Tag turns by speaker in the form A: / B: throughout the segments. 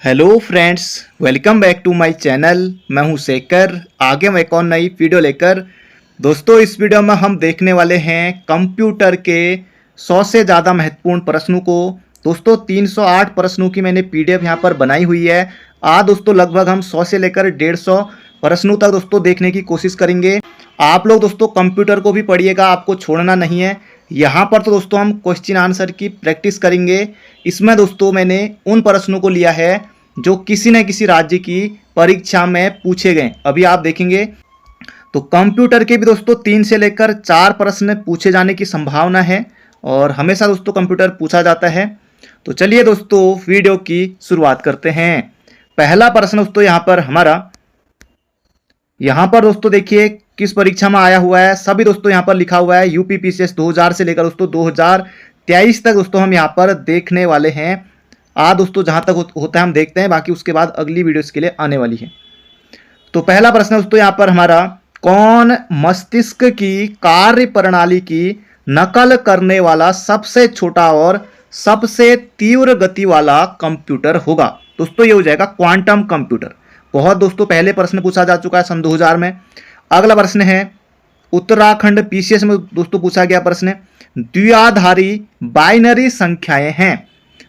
A: Hello friends, welcome back to my channel. मैं हूं शेखर। आगे मैं एक और नई वीडियो लेकर दोस्तों इस वीडियो में हम देखने वाले हैं कंप्यूटर के 100 से ज़्यादा महत्वपूर्ण प्रश्नों को। दोस्तों 308 प्रश्नों की मैंने पीडीएफ यहां पर बनाई हुई है। आज दोस्तों लगभग हम 100 से लेकर 150 प्रश्नों तक दोस्तों देखने की कोशिश करेंगे। आप लोग दोस्तों कंप्यूटर को भी पढ़िएगा, आपको छोड़ना नहीं है। यहाँ पर तो दोस्तों हम क्वेश्चन आंसर की प्रैक्टिस करेंगे। इसमें दोस्तों मैंने उन प्रश्नों को लिया है जो किसी न किसी राज्य की परीक्षा में पूछे गए। अभी आप देखेंगे तो कंप्यूटर के भी दोस्तों 3 से लेकर 4 प्रश्न पूछे जाने की संभावना है और हमेशा दोस्तों कंप्यूटर पूछा जाता है। तो चलिए दोस्तों वीडियो की शुरुआत करते हैं। पहला प्रश्न दोस्तों यहाँ पर दोस्तों देखिए किस परीक्षा में आया हुआ है। सभी दोस्तों यहाँ पर लिखा हुआ है यूपीपीसीएस 2000 से लेकर दोस्तों 2023 तक दोस्तों हम यहाँ पर देखने वाले हैं। आज दोस्तों जहाँ तक होता है हम देखते हैं, बाकी उसके बाद अगली वीडियो इसके लिए आने वाली है। तो पहला प्रश्न दोस्तों यहाँ पर हमारा, कौन मस्तिष्क की कार्य प्रणाली की नकल करने वाला सबसे छोटा और सबसे तीव्र गति वाला कंप्यूटर होगा? दोस्तों ये हो जाएगा क्वांटम कंप्यूटर। बहुत दोस्तों पहले प्रश्न पूछा जा चुका है सन 2000 में। अगला प्रश्न है उत्तराखंड पीसीएस में दोस्तों पूछा गया प्रश्न, द्विआधारी बाइनरी संख्याएं हैं।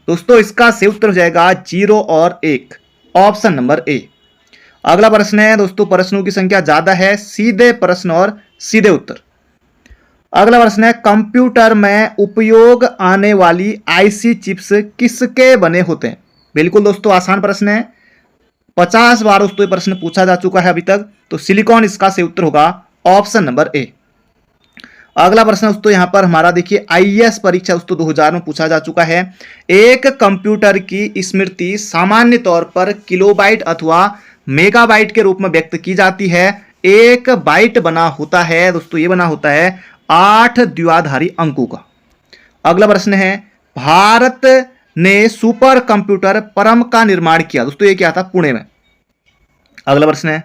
A: दोस्तों इसका सही उत्तर हो जाएगा 0 और 1, ऑप्शन नंबर ए। अगला प्रश्न है दोस्तों प्रश्नों की संख्या ज्यादा है, सीधे प्रश्न और सीधे उत्तर। अगला प्रश्न है कंप्यूटर में उपयोग आने वाली आईसी चिप्स किसके बने होते हैं? बिल्कुल दोस्तों आसान प्रश्न है, 50 बार दोस्तों ये प्रश्न पूछा जा चुका है अभी तक। तो सिलिकॉन इसका सही उत्तर होगा, ऑप्शन नंबर ए। अगला प्रश्न दोस्तों यहाँ पर हमारा देखिए आईएएस परीक्षा दोस्तों 2000 में पूछा जा चुका है। एक कंप्यूटर की स्मृति सामान्य तौर पर किलोबाइट अथवा मेगाबाइट के रूप में व्यक्त की जाती है। एक बाइट बना होता है दोस्तों, ये बना होता है 8 द्विआधारी अंकों का। अगला प्रश्न है भारत ने सुपर कंप्यूटर परम का निर्माण किया। दोस्तों ये क्या था? पुणे में। अगला प्रश्न है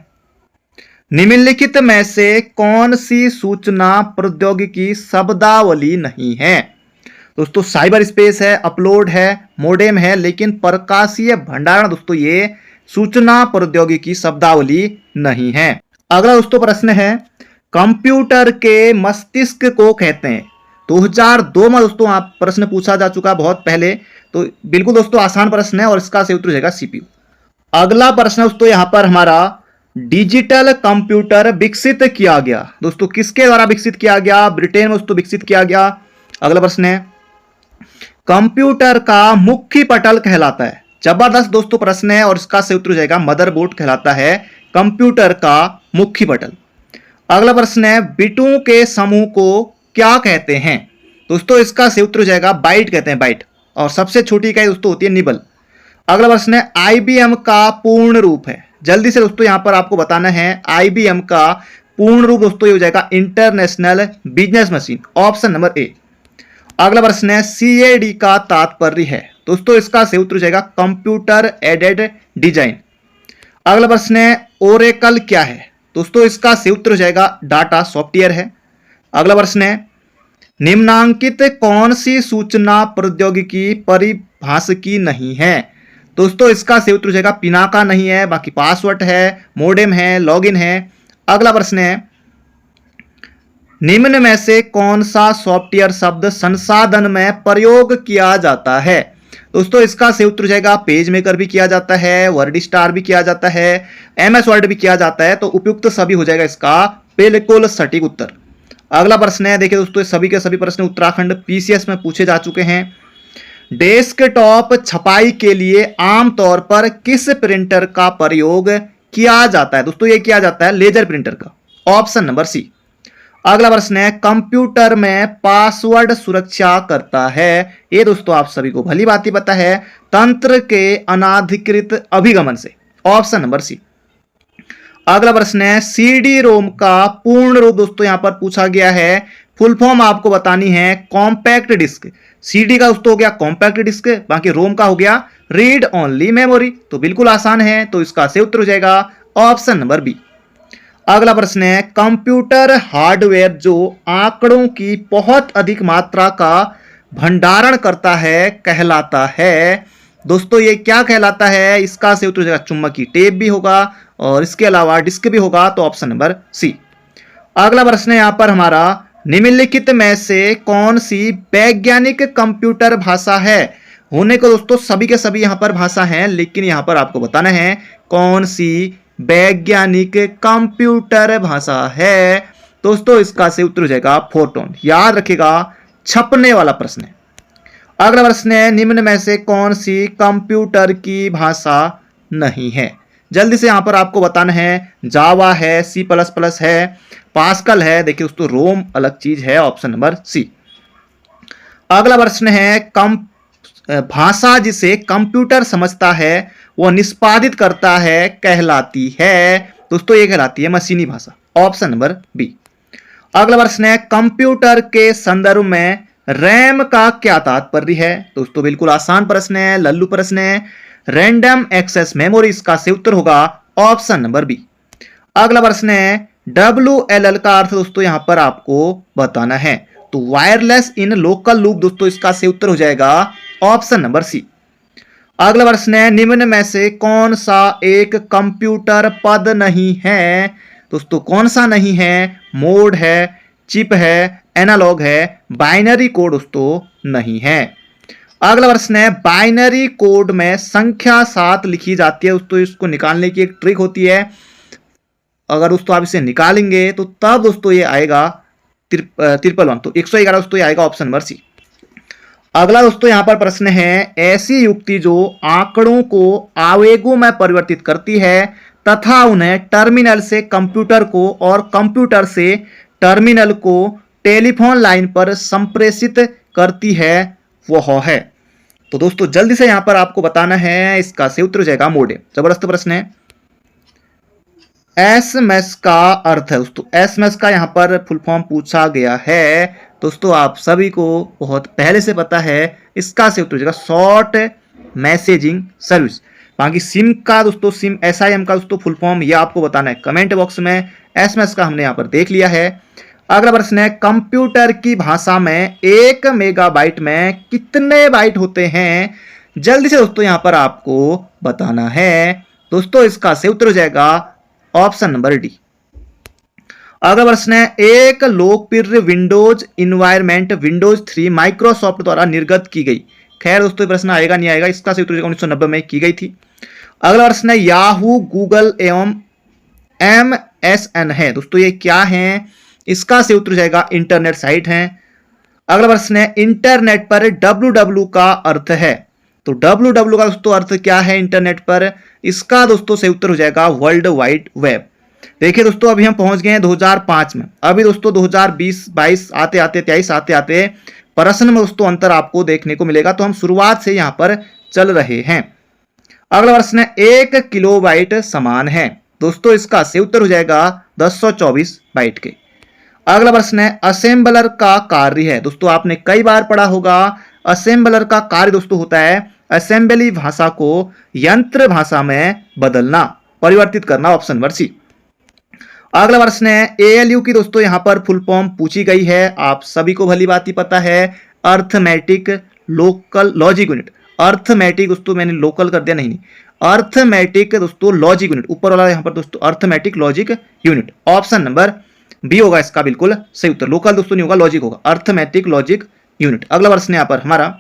A: निम्नलिखित में से कौन सी सूचना प्रौद्योगिकी शब्दावली नहीं है? दोस्तों साइबर स्पेस है, अपलोड है, मोडेम है, लेकिन प्रकाशीय भंडारण दोस्तों ये सूचना प्रौद्योगिकी शब्दावली नहीं है। अगला दोस्तों प्रश्न है कंप्यूटर के मस्तिष्क को कहते हैं? 2002 में दोस्तों आप प्रश्न पूछा जा चुका बहुत पहले। तो बिल्कुल दोस्तों आसान प्रश्न है और इसका सही उत्तर हो जाएगा सीपीयू। अगला प्रश्न दोस्तों यहां पर हमारा, डिजिटल कंप्यूटर विकसित किया गया दोस्तों किसके द्वारा विकसित किया गया? ब्रिटेन में दोस्तों विकसित किया गया। अगला प्रश्न है कंप्यूटर का मुख्य पटल कहलाता है? जबरदस्त दोस्तों प्रश्न है और इसका सही उत्तर हो जाएगा मदरबोर्ड कहलाता है कंप्यूटर का मुख्य पटल। अगला प्रश्न है बिटों के समूह को क्या कहते हैं? दोस्तों इसका सही उत्तर हो जाएगा बाइट कहते हैं, बाइट। और सबसे छोटी इकाई दोस्तों होती है निबल। अगला प्रश्न है आईबीएम का पूर्ण रूप है? जल्दी से दोस्तों यहां पर आपको बताना है आईबीएम का पूर्ण रूप दोस्तों ये हो जाएगा international business machine, option number A. अगला प्रश्न है सीएडी का तात्पर्य है? दोस्तों इसका सही उत्तर हो जाएगा कंप्यूटर एडेड डिजाइन। अगला प्रश्न है ओरेकल क्या है? दोस्तों इसका सही उत्तर हो जाएगा डाटा सॉफ्टवेयर है। अगला प्रश्न है निम्नांकित कौन सी सूचना प्रौद्योगिकी परिभाषिकी नहीं है? दोस्तों इसका सही उत्तर हो जाएगा पिनाका नहीं है, बाकी पासवर्ड है, मोडेम है, लॉगिन है। अगला प्रश्न है निम्न में से कौन सा सॉफ्टवेयर शब्द संसाधन में प्रयोग किया जाता है? दोस्तों इसका सही उत्तर हो जाएगा पेज मेकर भी किया जाता है, वर्ड स्टार भी किया जाता है, एमएस वर्ड भी किया जाता है। तो उपयुक्त सभी हो जाएगा इसका बिल्कुल सटीक उत्तर। अगला प्रश्न है देखिए दोस्तों सभी के सभी प्रश्न उत्तराखंड पीसीएस में पूछे जा चुके हैं। डेस्कटॉप छपाई के लिए आमतौर पर किस प्रिंटर का प्रयोग किया जाता है? दोस्तों ये किया जाता है लेजर प्रिंटर का, ऑप्शन नंबर सी। अगला प्रश्न है कंप्यूटर में पासवर्ड सुरक्षा करता है? ये दोस्तों आप सभी को भली भांति पता है, तंत्र के अनाधिकृत अभिगमन से, ऑप्शन नंबर सी। अगला प्रश्न है सीडी रोम का पूर्ण रूप दोस्तों यहां पर पूछा गया है, फुल फॉर्म आपको बतानी है कॉम्पैक्ट डिस्क। सीडी का दोस्तों हो गया कॉम्पैक्ट डिस्क, बाकी रोम का हो गया रीड ओनली मेमोरी। तो बिल्कुल आसान है, तो इसका सही उत्तर हो जाएगा ऑप्शन नंबर बी। अगला प्रश्न है कंप्यूटर हार्डवेयर जो आंकड़ों की बहुत अधिक मात्रा का भंडारण करता है कहलाता है? दोस्तों ये क्या कहलाता है? इसका सही उत्तर हो जाएगा चुंबकीय टेप भी होगा और इसके अलावा डिस्क भी होगा, तो ऑप्शन नंबर सी। अगला प्रश्न है यहाँ पर हमारा, निम्नलिखित में से कौन सी वैज्ञानिक कंप्यूटर भाषा है? होने को दोस्तों सभी के सभी यहाँ पर भाषा हैं, लेकिन यहाँ पर आपको बताना है कौन सी वैज्ञानिक कंप्यूटर भाषा है। दोस्तों इसका सही उत्तर हो जाएगा फोरट्रॉन। याद रखिएगा, छपने वाला प्रश्न है। अगला प्रश्न है, निम्न में से कौन सी कंप्यूटर की भाषा नहीं है? जल्दी से यहां पर आपको बताना है, जावा है, सी प्लस प्लस है, पास्कल है, देखिए दोस्तों रोम अलग चीज है, ऑप्शन नंबर सी। अगला प्रश्न है, भाषा जिसे कंप्यूटर समझता है वो निष्पादित करता है कहलाती है? दोस्तों ये कहलाती है मशीनी भाषा, ऑप्शन नंबर बी। अगला प्रश्न है, कंप्यूटर के संदर्भ में रैम का क्या तात्पर्य है? दोस्तों बिल्कुल आसान प्रश्न है, लल्लू प्रश्न है, रैंडम एक्सेस मेमोरी, इसका सही उत्तर होगा ऑप्शन नंबर बी। अगला प्रश्न है, WLL का अर्थ दोस्तों यहां पर आपको बताना है, तो वायरलेस इन लोकल लूप, दोस्तों इसका सही उत्तर हो जाएगा ऑप्शन नंबर सी। अगला प्रश्न है, निम्न में से कौन सा एक कंप्यूटर पद नहीं है? दोस्तों कौन सा नहीं है? मोड है, चिप है, एनालॉग है, बाइनरी कोड दोस्तों नहीं है। अगला प्रश्न है, बाइनरी कोड में संख्या 7 लिखी जाती है दोस्तों, इसको निकालने की एक ट्रिक होती है। अगर दोस्तों आप इसे निकालेंगे तो तब दोस्तों ये आएगा 1 तो 111 दोस्तों ये आएगा ऑप्शन नंबर सी। अगला दोस्तों यहां पर प्रश्न है, ऐसी युक्ति जो आंकड़ों को आवेगों में परिवर्तित करती है तथा उन्हें टर्मिनल से कंप्यूटर को और कंप्यूटर से टर्मिनल को टेलीफोन लाइन पर संप्रेषित करती है, वह है? तो दोस्तों जल्दी से यहां पर आपको बताना है, इसका सही उत्तर हो जाएगा मोडेम। जबरदस्त प्रश्न है। एसएमएस का अर्थ है दोस्तों, एसएमएस का यहां पर फुल फॉर्म पूछा गया है। दोस्तों आप सभी को बहुत पहले से पता है, इसका सही उत्तर हो जाएगा शॉर्ट मैसेजिंग सर्विस। बाकी सिम का दोस्तों, सिम SIM का दोस्तों फुल फॉर्म यह आपको बताना है कमेंट बॉक्स में। एसएमएस का हमने यहां पर देख लिया है। अगला प्रश्न है, कंप्यूटर की भाषा में 1 मेगाबाइट में कितने बाइट होते हैं? जल्दी से दोस्तों यहां पर आपको बताना है। दोस्तों इसका सही उत्तर हो जाएगा ऑप्शन नंबर डी। अगला प्रश्न है, एक लोकप्रिय विंडोज इन्वायरमेंट विंडोज 3 माइक्रोसॉफ्ट द्वारा निर्गत की गई। खैर दोस्तों प्रश्न आएगा नहीं आएगा, इसका सही उत्तर 1990 में की गई थी। अगला प्रश्न है, याहू, गूगल एवं MSN है। दोस्तों ये क्या है? इसका सही उत्तर जाएगा इंटरनेट साइट है। अगला प्रश्न है, इंटरनेट पर www का अर्थ है, तो www का दोस्तों अर्थ क्या है इंटरनेट पर? इसका दोस्तों सही उत्तर हो जाएगा वर्ल्ड वाइड वेब। देखिए दोस्तों अभी हम पहुंच गए हैं 2005 में, अभी दोस्तों 2020 22 आते आते 23 आते आते प्रश्न में दोस्तों अंतर आपको देखने को मिलेगा, तो हम शुरुआत से यहां पर चल रहे हैं। अगला प्रश्न है, 1 किलोबाइट समान है। दोस्तों इसका सही उत्तर हो जाएगा 1024 बाइट के। अगला प्रश्न है, असेंबलर का कार्य है। दोस्तों आपने कई बार पढ़ा होगा, असेंबलर का कार्य दोस्तों होता है असेंबली भाषा को यंत्र भाषा में बदलना, परिवर्तित करना, ऑप्शन नंबर सी। अगला प्रश्न है, ALU की दोस्तों यहां पर फुल फॉर्म पूछी गई है, आप सभी को भली बात ही पता है, arithmetic local logic unit. Arithmetic दोस्तों मैंने लोकल कर दिया, नहीं अर्थमेटिक दोस्तों लॉजिक यूनिट, ऊपर वाला यहां पर दोस्तों arithmetic logic unit, option number B होगा इसका बिल्कुल सही उत्तर। लोकल दोस्तों नहीं होगा, लॉजिक होगा, अर्थमेटिक लॉजिक यूनिट। अगला प्रश्न यहां पर हमारा,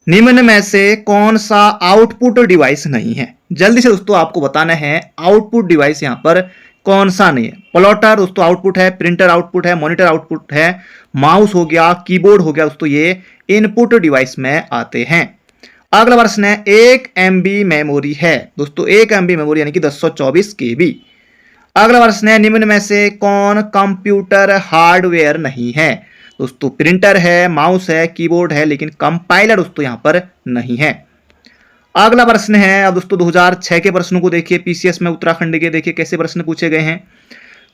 A: निम्न में से कौन सा आउटपुट डिवाइस नहीं है? जल्दी से दोस्तों आपको बताना है आउटपुट डिवाइस यहां पर कौन सा नहीं है। प्लॉटर दोस्तों आउटपुट है, प्रिंटर आउटपुट है, मॉनिटर आउटपुट है, माउस हो गया, कीबोर्ड हो गया दोस्तों, ये इनपुट डिवाइस में आते हैं। अगला प्रश्न है, 1 MB मेमोरी है। दोस्तों 1 MB मेमोरी यानी कि 1024 KB। अगला प्रश्न है, निम्न में से कौन कंप्यूटर हार्डवेयर नहीं है? दोस्तों प्रिंटर है, माउस है, कीबोर्ड है, लेकिन कंपाइलर दोस्तों यहां पर नहीं है। अगला प्रश्न है, अब दोस्तों 2006 के प्रश्नों को देखिए, PCS में उत्तराखंड के देखिए कैसे प्रश्न पूछे गए हैं।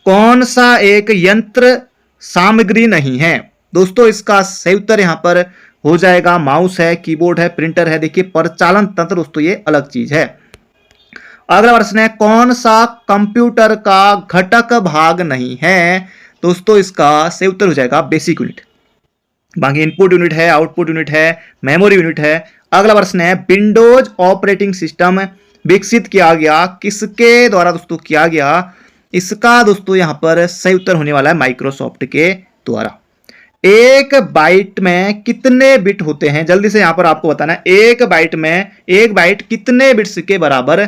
A: कौन सा एक यंत्र सामग्री नहीं है? दोस्तों इसका सही उत्तर यहां पर हो जाएगा माउस है, कीबोर्ड है, प्रिंटर है। देखिए परिचालन तंत्र दोस्तों ये अलग चीज है। अगला प्रश्न है, कौन सा कंप्यूटर का घटक भाग नहीं है? दोस्तों इसका सही उत्तर हो जाएगा बेसिक यूनिट। बाकी इनपुट यूनिट है, आउटपुट यूनिट है, मेमोरी यूनिट है, अगला प्रश्न है विंडोज ऑपरेटिंग सिस्टम विकसित किया गया किसके द्वारा दोस्तों किया गया? इसका दोस्तों यहां पर सही उत्तर होने वाला है माइक्रोसॉफ्ट के द्वारा। एक बाइट में कितने बिट होते हैं? जल्दी से यहां पर आपको बताना है एक बाइट कितने बिट्स के बराबर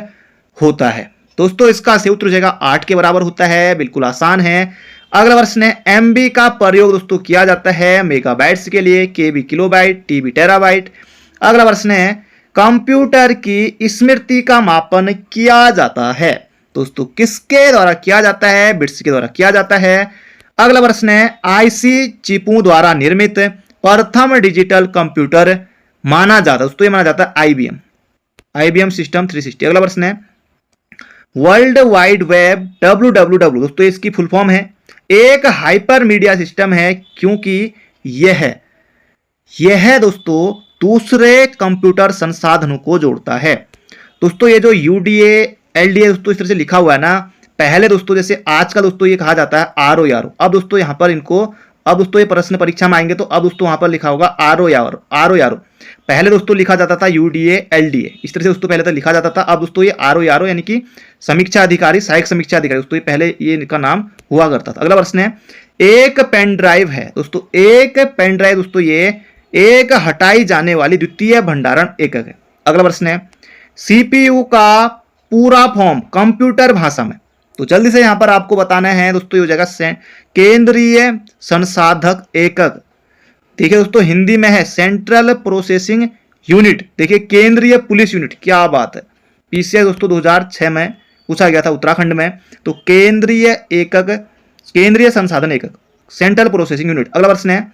A: होता है? दोस्तों इसका सही उत्तर हो जाएगा 8 के बराबर होता है। बिल्कुल आसान है। अगला प्रश्न है एमबी का प्रयोग दोस्तों किया जाता है मेगाबाइट्स के लिए, केबी किलोबाइट, टीबी टेराबाइट। अगला प्रश्न है कंप्यूटर की स्मृति का मापन किया जाता है दोस्तों किसके द्वारा किया जाता है? बिट्स के द्वारा किया जाता है। अगला प्रश्न है आईसी चिपों द्वारा निर्मित प्रथम डिजिटल कंप्यूटर माना जाता है दोस्तों, ये माना जाता है आईबीएम सिस्टम 360। अगला प्रश्न है वर्ल्ड वाइड वेब WWW दोस्तों इसकी फुल फॉर्म है एक हाइपर मीडिया सिस्टम है क्योंकि यह दोस्तों दूसरे कंप्यूटर संसाधनों को जोड़ता है। दोस्तों ये जो यूडीए एलडीए दोस्तों इस तरह से लिखा हुआ है ना, पहले दोस्तों जैसे आज का दोस्तों ये कहा जाता है आरओ यारो, अब दोस्तों यहां पर इनको अब दोस्तों ये प्रश्न परीक्षा में आएंगे तो अब दोस्तों वहां पर लिखा होगा आरओ यारो। पहले दोस्तों लिखा जाता था यूडीए एलडीए, इस तरह से दोस्तों पहले तो लिखा जाता था। अब दोस्तों ये आरओ यारो यानी कि समीक्षा अधिकारी, सहायक समीक्षा अधिकारी दोस्तों ये पहले ये इनका नाम हुआ करता था। अगला प्रश्न है एक पेन ड्राइव है दोस्तों, एक पेन ड्राइव दोस्तों ये एक हटाई जाने वाली द्वितीय भंडारण एकक है। अगला प्रश्न है सीपीयू का पूरा फॉर्म कंप्यूटर भाषा में, तो जल्दी से यहां पर आपको बताना है दोस्तों ये हो जाएगा केंद्रीय संसाधक एकक। देखिए दोस्तों हिंदी में है सेंट्रल प्रोसेसिंग यूनिट, देखिए केंद्रीय पुलिस यूनिट, क्या बात है। पीसीआई दोस्तों 2006 में पूछा गया था उत्तराखंड में, तो केंद्रीय एकक, केंद्रीय संसाधन एकक, सेंट्रल प्रोसेसिंग यूनिट। अगला प्रश्न है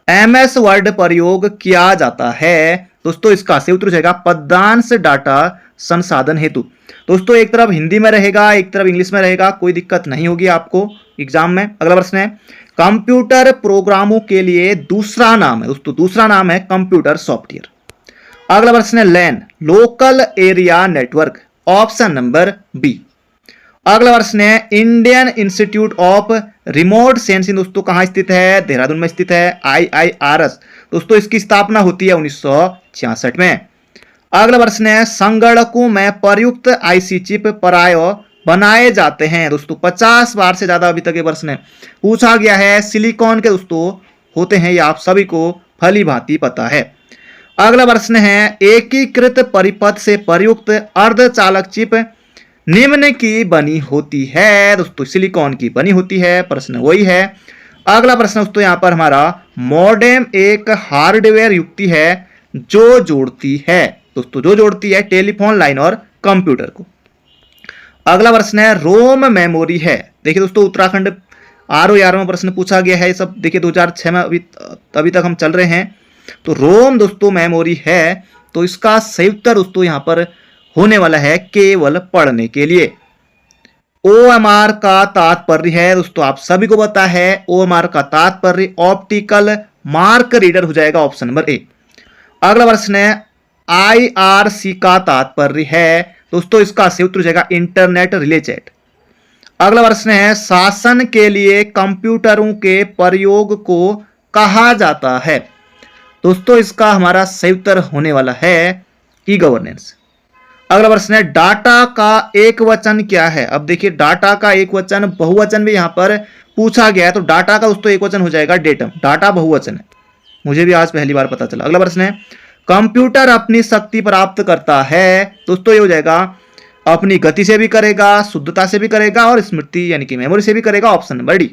A: एमएस वर्ड प्रयोग किया जाता है दोस्तों इसका सही उत्तर हो जाएगा पद्यांश डाटा संसाधन हेतु। दोस्तों एक तरफ हिंदी में रहेगा एक तरफ इंग्लिश में रहेगा, कोई दिक्कत नहीं होगी आपको एग्जाम में। अगला प्रश्न है कंप्यूटर प्रोग्रामों के लिए दूसरा नाम है दोस्तों, दूसरा नाम है कंप्यूटर सॉफ्टवेयर। अगला प्रश्न है LAN local area network, option number B. अगला प्रश्न है Indian Institute of Remote Sensing दोस्तों कहां स्थित है? देहरादून में स्थित है, IIRS दोस्तों इसकी स्थापना होती है 1966 में। अगला प्रश्न है संगणकों में प्रयुक्त आईसी चिप प्राय बनाए जाते हैं दोस्तों, 50 बार से ज्यादा अभी तक ये प्रश्न पूछा गया है। सिलिकॉन के दोस्तों होते हैं, ये आप सभी को भली भांति पता है। अगला प्रश्न है एकीकृत परिपथ से प्रयुक्त अर्धचालक चिप निम्न की बनी होती है दोस्तों, सिलिकॉन की बनी होती है, प्रश्न वही है। अगला प्रश्न दोस्तों यहां पर हमारा मॉडेम एक हार्डवेयर युक्ति है जो जोड़ती है दोस्तों, जो जोड़ती है टेलीफोन लाइन और कंप्यूटर को। अगला प्रश्न है रोम मेमोरी है, देखिए दोस्तों उत्तराखंड आरओ यार में प्रश्न पूछा गया है, ये सब देखिए 2006 में अभी तक हम चल रहे हैं। तो रोम दोस्तों मेमोरी है, तो इसका सही उत्तर दोस्तों यहां पर होने वाला है केवल पढ़ने के लिए। OMR का तात्पर्य है दोस्तों आप सभी को पता है, OMR का तात्पर्य ऑप्टिकल मार्क रीडर हो जाएगा, ऑप्शन नंबर ए। अगला प्रश्न है IRC का तात्पर्य है दोस्तों इसका सही उत्तर हो जाएगा इंटरनेट रिले चैट। अगला प्रश्न है शासन के लिए कंप्यूटरों के प्रयोग को कहा जाता है दोस्तों, इसका हमारा सही उत्तर होने वाला है ई गवर्नेंस। अगला प्रश्न है डाटा का एक वचन क्या है? अब देखिए डाटा का एक वचन, बहुवचन भी यहां पर पूछा गया है, तो डाटा का दोस्तों एक वचन हो जाएगा डेटम, डाटा बहुवचन है, मुझे भी आज पहली बार पता चला। अगला प्रश्न है कंप्यूटर अपनी शक्ति प्राप्त करता है दोस्तों, ये हो जाएगा अपनी गति से भी करेगा, शुद्धता से भी करेगा और स्मृति यानी कि मेमोरी से भी करेगा, ऑप्शन नंबर डी।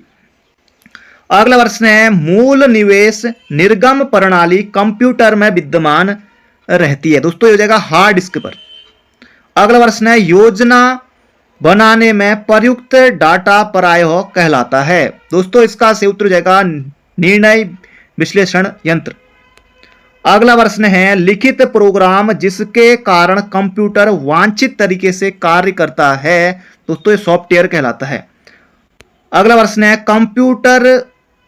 A: अगला प्रश्न है मूल निवेश निर्गम प्रणाली कंप्यूटर में विद्यमान रहती है दोस्तों, ये हो जाएगा हार्ड डिस्क पर। अगला प्रश्न है योजना बनाने में प्रयुक्त डाटा प्राय कहलाता है दोस्तों, इसका सही उत्तर हो जाएगा निर्णय विश्लेषण यंत्र। अगला प्रश्न है लिखित प्रोग्राम जिसके कारण कंप्यूटर वांछित तरीके से कार्य करता है दोस्तों, ये सॉफ्टवेयर कहलाता है। अगला प्रश्न है कंप्यूटर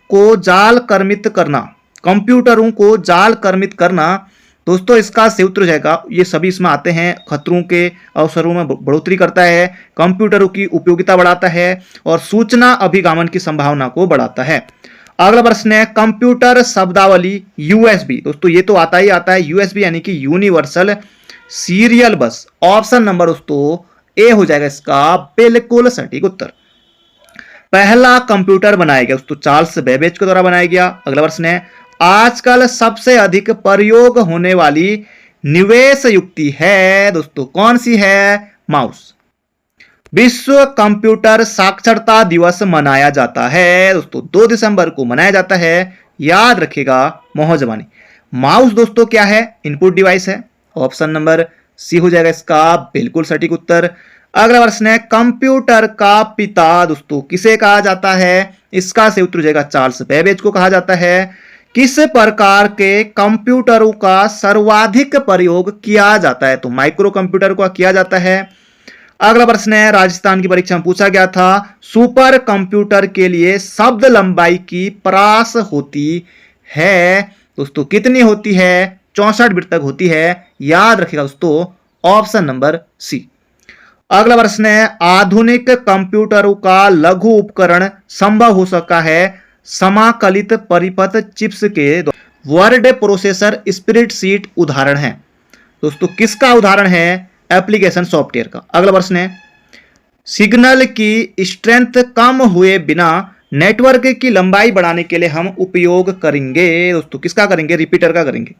A: को जाल कर्मित करना, कंप्यूटरों को जाल कर्मित करना दोस्तों, इसका सही उत्तर हो जाएगा, ये सभी इसमें आते हैं, खतरों के अवसरों में बढ़ोतरी करता है, कंप्यूटरों की उपयोगिता बढ़ाता है और सूचना अभिगमन की संभावना को बढ़ाता है। अगला प्रश्न है कंप्यूटर शब्दावली यूएसबी। दोस्तों ये तो आता ही आता है, यूएसबी यानी कि यूनिवर्सल सीरियल बस। ऑप्शन नंबर दोस्तों ए हो जाएगा इसका बिल्कुल सटीक उत्तर। पहला कंप्यूटर बनाया गया दोस्तों चार्ल्स बेबेज के द्वारा बनाया गया। अगला प्रश्न है आजकल सबसे अधिक प्रयोग होने वाली निवेश युक्ति है दोस्तों कौन सी है? माउस। विश्व कंप्यूटर साक्षरता दिवस मनाया जाता है दोस्तों 2 दिसंबर को मनाया जाता है, याद रखिएगा मोहजबानी। माउस दोस्तों क्या है? इनपुट डिवाइस है। ऑप्शन नंबर सी हो जाएगा इसका बिल्कुल सटीक उत्तर। अगला प्रश्न है कंप्यूटर का पिता दोस्तों किसे कहा जाता है? इसका सही उत्तर हो जाएगा चार्ल्स बेबेज को कहा जाता है। किस प्रकार के कंप्यूटरों का सर्वाधिक प्रयोग किया जाता है? तो माइक्रो कंप्यूटर को किया जाता है। अगला प्रश्न है राजस्थान की परीक्षा में पूछा गया था सुपर कंप्यूटर के लिए शब्द लंबाई की परास होती है दोस्तों कितनी होती है? 64 बिट तक होती है, याद रखिएगा दोस्तों ऑप्शन नंबर सी। अगला प्रश्न है आधुनिक कंप्यूटरों का लघु उपकरण संभव हो सका है समाकलित परिपथ चिप्स के वर्ड प्रोसेसर स्प्रेडशीट उदाहरण है दोस्तों किसका उदाहरण है? एप्लीकेशन सॉफ्टवेयर का। अगला प्रश्न है सिग्नल की स्ट्रेंथ कम हुए बिना नेटवर्क की लंबाई बढ़ाने के लिए हम उपयोग करेंगे दोस्तों किसका करेंगे? रिपीटर का करेंगे।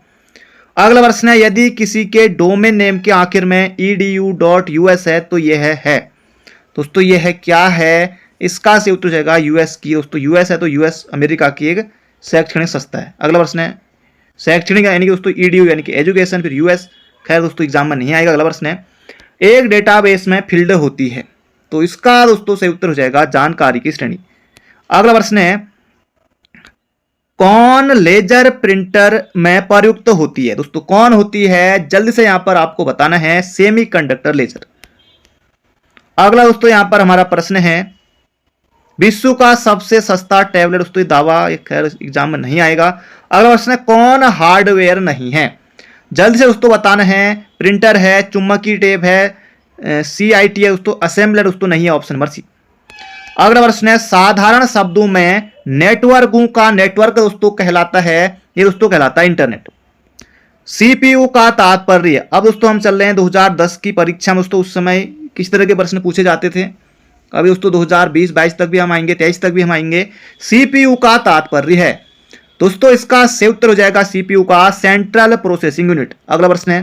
A: अगला प्रश्न है यदि किसी के डोमेन नेम के आखिर में edu.us है तो यह है दोस्तों यह है क्या है? इसका से उत्तर जाएगा यूएस की दोस्तों। यूएस है तो यूएस अमेरिका की एक शैक्षणिक संस्था है। अगला प्रश्न है शैक्षणिक यानी कि दोस्तों ईडीयू यानी कि एजुकेशन, फिर यूएस, खैर दोस्तों एग्जाम में नहीं आएगा। अगला प्रश्न है एक डेटाबेस में फील्ड होती है तो इसका दोस्तों सही उत्तर हो जाएगा जानकारी की श्रेणी। अगला प्रश्न है कौन लेजर प्रिंटर में प्रयुक्त होती है दोस्तों कौन होती है? जल्दी से यहां पर आपको बताना है सेमीकंडक्टर लेजर। अगला दोस्तों यहां पर हमारा प्रश्न है विश्व का सबसे सस्ता टैबलेट दोस्तों दावा खैर एग्जाम में नहीं आएगा। अगला प्रश्न है कौन हार्डवेयर नहीं है? जल्दी से दोस्तों बताना है प्रिंटर है, चुंबकीय टेप है, CIT है दोस्तों, असेंबलर दोस्तों नहीं है, ऑप्शन नंबर सी। अगला प्रश्न है साधारण शब्दों में नेटवर्कों का नेटवर्क दोस्तों कहलाता है ये दोस्तों कहलाता है इंटरनेट। CPU का तात्पर्य, अब दोस्तों हम चल रहे हैं 2010 की परीक्षा में दोस्तों उस समय किस तरह के प्रश्न पूछे जाते थे, अभी दोस्तों 2020-22 तक भी हम आएंगे, 23 तक भी हम आएंगे। CPU का तात्पर्य है दोस्तों इसका सही उत्तर हो जाएगा CPU का सेंट्रल प्रोसेसिंग यूनिट। अगला प्रश्न है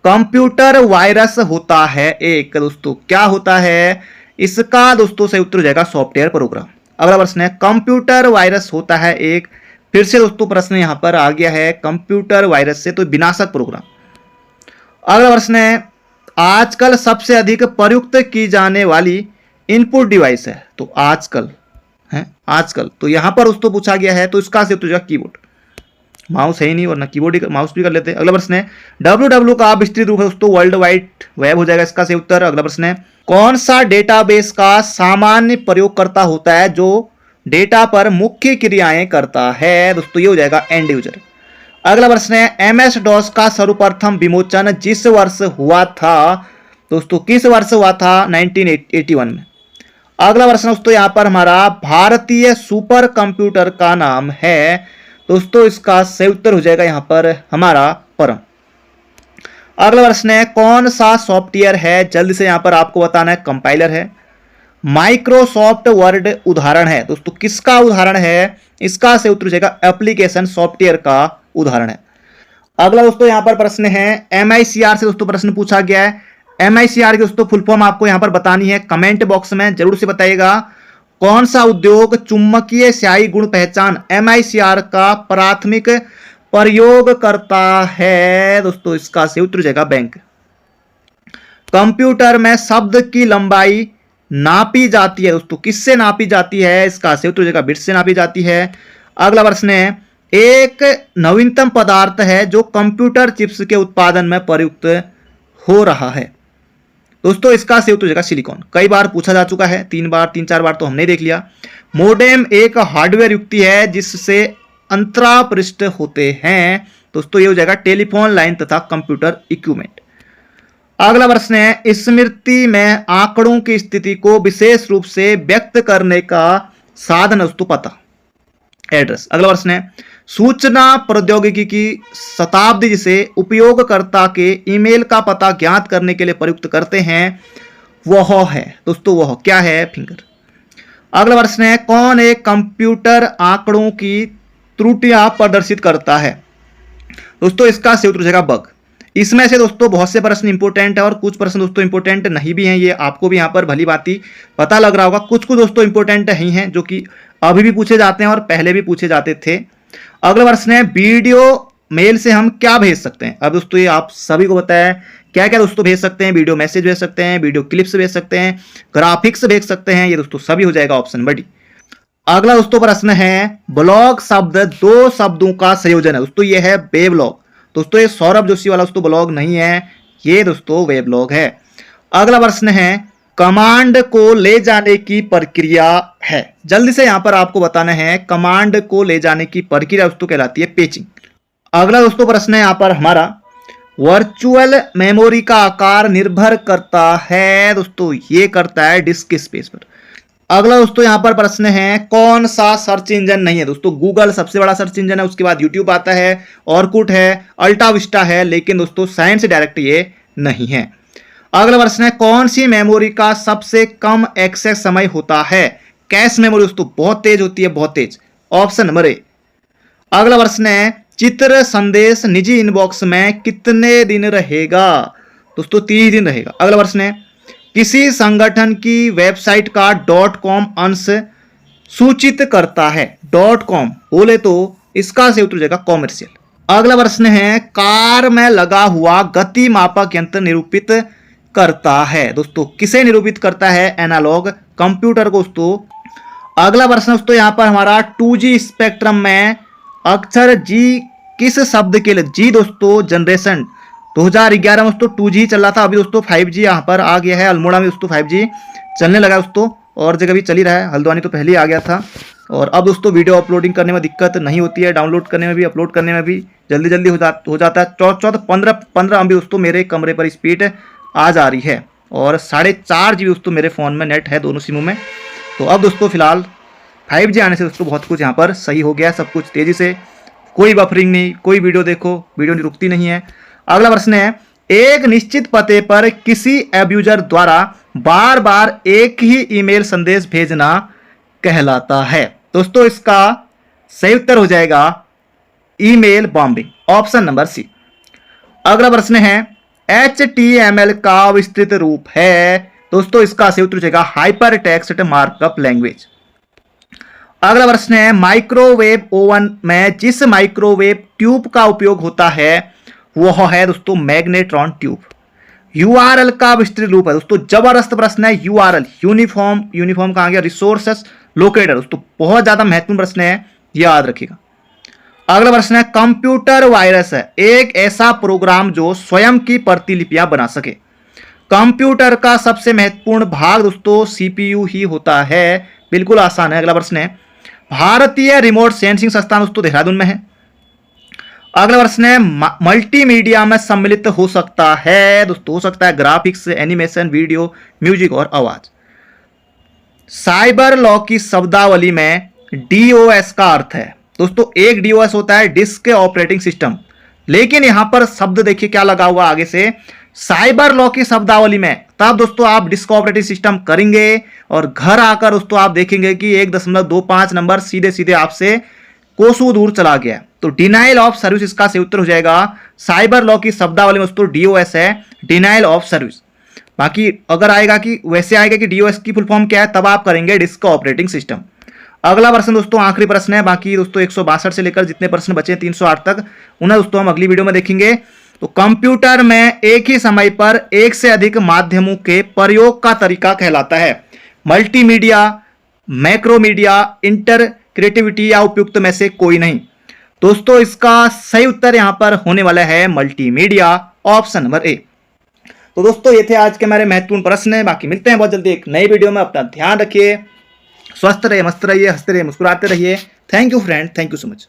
A: कंप्यूटर वायरस होता है एक दोस्तों क्या होता है? इसका दोस्तों सही उत्तर हो जाएगा सॉफ्टवेयर प्रोग्राम। अगला प्रश्न है कंप्यूटर वायरस होता है एक, फिर से दोस्तों प्रश्न यहां पर आ गया है कंप्यूटर वायरस से तो विनाशक प्रोग्राम। अगला प्रश्न है आजकल सबसे अधिक प्रयुक्त की जाने वाली इनपुट डिवाइस है तो आजकल है आजकल तो यहां पर दोस्तों पूछा गया है तो इसका से उत्तर कीबोर्ड। माउस है ही नहीं वरना कीबोर्ड माउस भी कर लेते हैं। अगला प्रश्न है www का विस्तृत रूप है दोस्तों वर्ल्ड वाइड वेब हो जाएगा इसका सही उत्तर। अगला प्रश्न है कौन सा डेटाबेस का सामान्य प्रयोगकर्ता होता है जो डेटा पर मुख्य क्रियाएं करता है दोस्तों ये हो जाएगा एंड यूजर। अगला प्रश्न है MS DOS का सर्वप्रथम विमोचन जिस वर्ष हुआ था दोस्तों किस वर्ष हुआ था? 1981 में। अगला प्रश्न दोस्तों यहां पर हमारा भारतीय सुपर कंप्यूटर का नाम है दोस्तों इसका सही उत्तर हो जाएगा यहां पर हमारा परम। अगला प्रश्न है कौन सा सॉफ्टवेयर है? जल्दी से यहां पर आपको बताना है कंपाइलर है। माइक्रोसॉफ्ट वर्ड उदाहरण है दोस्तों किसका उदाहरण है? इसका सही उत्तर हो जाएगा एप्लीकेशन सॉफ्टवेयर का उदाहरण है। अगला दोस्तों यहां पर प्रश्न है MICR से दोस्तों प्रश्न पूछा गया है। MICR की दोस्तों फुल फॉर्म आपको यहां पर बतानी है, कमेंट बॉक्स में जरूर से बताइएगा। कौन सा उद्योग चुंबकीय स्याही गुण पहचान MICR का प्राथमिक प्रयोग करता है दोस्तों? इसका सही उत्तर हो जाएगा बैंक। कंप्यूटर में शब्द की लंबाई नापी जाती है दोस्तों किससे नापी जाती है? इसका सही उत्तर हो जाएगा बिट्स से नापी जाती है। अगला प्रश्न है एक नवीनतम पदार्थ है जो कंप्यूटर चिप्स के उत्पादन में प्रयुक्त हो रहा है दोस्तों इसका सही उत्तर हो जाएगा सिलिकॉन। कई बार पूछा जा चुका है, 3-4 बार तो हमने देख लिया। मोडेम एक हार्डवेयर युक्ति है जिससे अंतरा पृष्ठ होते हैं दोस्तों ये हो जाएगा टेलीफोन लाइन तथा कंप्यूटर इक्विपमेंट। अगला प्रश्न है स्मृति में आंकड़ों की स्थिति को विशेष रूप से व्यक्त करने का साधन दोस्तों पता एड्रेस। अगला प्रश्न है, सूचना प्रौद्योगिकी की शताब्दी जिसे उपयोगकर्ता के ईमेल का पता ज्ञात करने के लिए प्रयुक्त करते हैं वह है दोस्तों, वह क्या है? फिंगर। अगला प्रश्न है, कौन एक कंप्यूटर आंकड़ों की त्रुटियां प्रदर्शित करता है? दोस्तों इसका सही उत्तर हो जाएगा बग। इसमें से दोस्तों बहुत से प्रश्न इंपोर्टेंट है और कुछ प्रश्न दोस्तों इंपोर्टेंट नहीं भी हैं, ये आपको भी यहाँ पर भली भांति पता लग रहा होगा। कुछ कुछ दोस्तों इंपोर्टेंट नहीं हैं जो कि अभी भी पूछे जाते हैं और पहले भी पूछे जाते थे। अगला प्रश्न है, वीडियो मेल से हम क्या भेज सकते हैं? अब दोस्तों ये आप सभी को पता है, क्या क्या दोस्तों भेज सकते हैं? वीडियो मैसेज भेज सकते हैं, वीडियो क्लिप्स भेज सकते हैं, ग्राफिक्स भेज सकते हैं, ये दोस्तों सभी हो जाएगा ऑप्शन नंबर डी। अगला दोस्तों प्रश्न है, ब्लॉग शब्द दो शब्दों का संयोजन है। दोस्तों ये है वेबलॉग। दोस्तों ये सौरभ जोशी वाला दोस्तों ब्लॉग नहीं है, ये दोस्तों वेबलॉग है। अगला प्रश्न है, कमांड को ले जाने की प्रक्रिया है। जल्दी से यहां पर आपको बताना है, कमांड को ले जाने की प्रक्रिया दोस्तों कहलाती है पेजिंग। अगला दोस्तों प्रश्न है यहां पर हमारा, वर्चुअल मेमोरी का आकार निर्भर करता है। दोस्तों ये करता है डिस्क स्पेस पर। अगला दोस्तों यहां पर प्रश्न है, कौन सा सर्च इंजन नहीं है? दोस्तों गूगल सबसे बड़ा सर्च इंजन है, उसके बाद यूट्यूब आता है, ऑरकुट है, अल्टा विस्टा है, लेकिन दोस्तों साइंस डायरेक्ट ये नहीं है। अगला प्रश्न है, कौन सी मेमोरी का सबसे कम एक्सेस समय होता है? कैश मेमोरी दोस्तों बहुत तेज होती है, बहुत तेज, ऑप्शन नंबर ए। अगला प्रश्न है, चित्र संदेश निजी इनबॉक्स में कितने दिन रहेगा? दोस्तों 30 दिन रहेगा। अगला प्रश्न है, किसी संगठन की वेबसाइट का .com अंश सूचित करता है। .com बोले तो इसका सही उत्तर हो जाएगा कॉमर्शियल। अगला प्रश्न है, कार में लगा हुआ गति मापक यंत्र निरूपित करता है। दोस्तों किसे निरूपित करता है? एनालॉग कंप्यूटर को दोस्तों। अगला प्रश्न दोस्तों यहां पर हमारा, 2G स्पेक्ट्रम में अक्षर जी किस शब्द के लिए? जी दोस्तों जनरेशन। 2011 में दोस्तों 2G चल रहा था, अभी दोस्तों 5G यहाँ पर आ गया है। अल्मोड़ा में दोस्तों 5G चलने लगा दोस्तों, और जगह भी चल ही रहा है। हल्द्वानी तो पहले ही आ गया था। और अब दोस्तों वीडियो अपलोडिंग करने में दिक्कत नहीं होती है, डाउनलोड करने में भी, अपलोड करने में भी जल्दी जल्दी हो जाता है। 14-15 अभी दोस्तों मेरे कमरे पर स्पीड आ जा रही है, और 4.5 GB दोस्तों मेरे फ़ोन में नेट है दोनों सिमों में। तो अब दोस्तों फिलहाल 5G आने से दोस्तों बहुत कुछ यहाँ पर सही हो गया, सब कुछ तेज़ी से, कोई बफरिंग नहीं, कोई वीडियो देखो, वीडियो रुकती नहीं है। अगला प्रश्न है, एक निश्चित पते पर किसी एब्यूजर द्वारा बार बार एक ही ईमेल संदेश भेजना कहलाता है। दोस्तों इसका सही उत्तर हो जाएगा email bombing, option number C. अगला प्रश्न है, HTML का विस्तृत रूप है। दोस्तों इसका सही उत्तर हो जाएगा हाइपर टेक्स्ट मार्कअप लैंग्वेज। अगला प्रश्न है, माइक्रोवेव ओवन में जिस माइक्रोवेव ट्यूब का उपयोग होता है वह है दोस्तों मैग्नेट्रॉन ट्यूब। URL का विस्तृत रूप है। दोस्तों जबरदस्त प्रश्न है, URL यूनिफॉर्म कहां गया? Resources locator. दोस्तों बहुत ज्यादा महत्वपूर्ण प्रश्न है, याद रखिएगा। अगला प्रश्न है, कंप्यूटर वायरस है एक ऐसा प्रोग्राम जो स्वयं की प्रतिलिपियां बना सके। कंप्यूटर का सबसे महत्वपूर्ण भाग दोस्तों CPU ही होता है, बिल्कुल आसान है। अगला प्रश्न है, भारतीय रिमोट सेंसिंग संस्थान दोस्तों देहरादून में है। अगला प्रश्न है, मल्टीमीडिया में सम्मिलित हो सकता है। दोस्तों हो सकता है ग्राफिक्स, एनिमेशन, वीडियो, म्यूजिक और आवाज। साइबर लॉ की शब्दावली में DOS का अर्थ है। दोस्तों एक DOS होता है डिस्क ऑपरेटिंग सिस्टम, लेकिन यहां पर शब्द देखिए क्या लगा हुआ आगे से, साइबर लॉ की शब्दावली में। तब दोस्तों आप डिस्क ऑपरेटिंग सिस्टम करेंगे और घर आकर दोस्तों आप देखेंगे कि 1.25 नंबर सीधे सीधे आपसे कोसों दूर चला गया। तो डिनाइल ऑफ सर्विस इसका सही उत्तर हो जाएगा। साइबर लॉ की शब्दावली में दोस्तों DOS है, डिनाइल ऑफ सर्विस। बाकी अगर आएगा कि वैसे आएगा कि DOS की फुल फॉर्म क्या है, तब आप करेंगे डिस्क ऑपरेटिंग सिस्टम। अगला प्रश्न दोस्तों आखिरी प्रश्न है, बाकी दोस्तों 162 से लेकर जितने प्रश्न बचे 308 तक, उन्हें दोस्तों हम अगली वीडियो में देखेंगे। तो कंप्यूटर में एक ही समय पर एक से अधिक माध्यमों के प्रयोग का तरीका कहलाता है मल्टीमीडिया, मैक्रोमीडिया, इंटरक्रिएटिविटी या उपयुक्त में से कोई नहीं। दोस्तों इसका सही उत्तर यहां पर होने वाला है मल्टीमीडिया, ऑप्शन नंबर ए। तो दोस्तों ये थे आज के हमारे महत्वपूर्ण प्रश्न। बाकी मिलते हैं बहुत जल्दी एक नई वीडियो में। अपना ध्यान रखिए, स्वस्थ रहिए, मस्त रहिए, हंसते रहिए, मुस्कुराते रहिए। Thank you friend, thank you so much.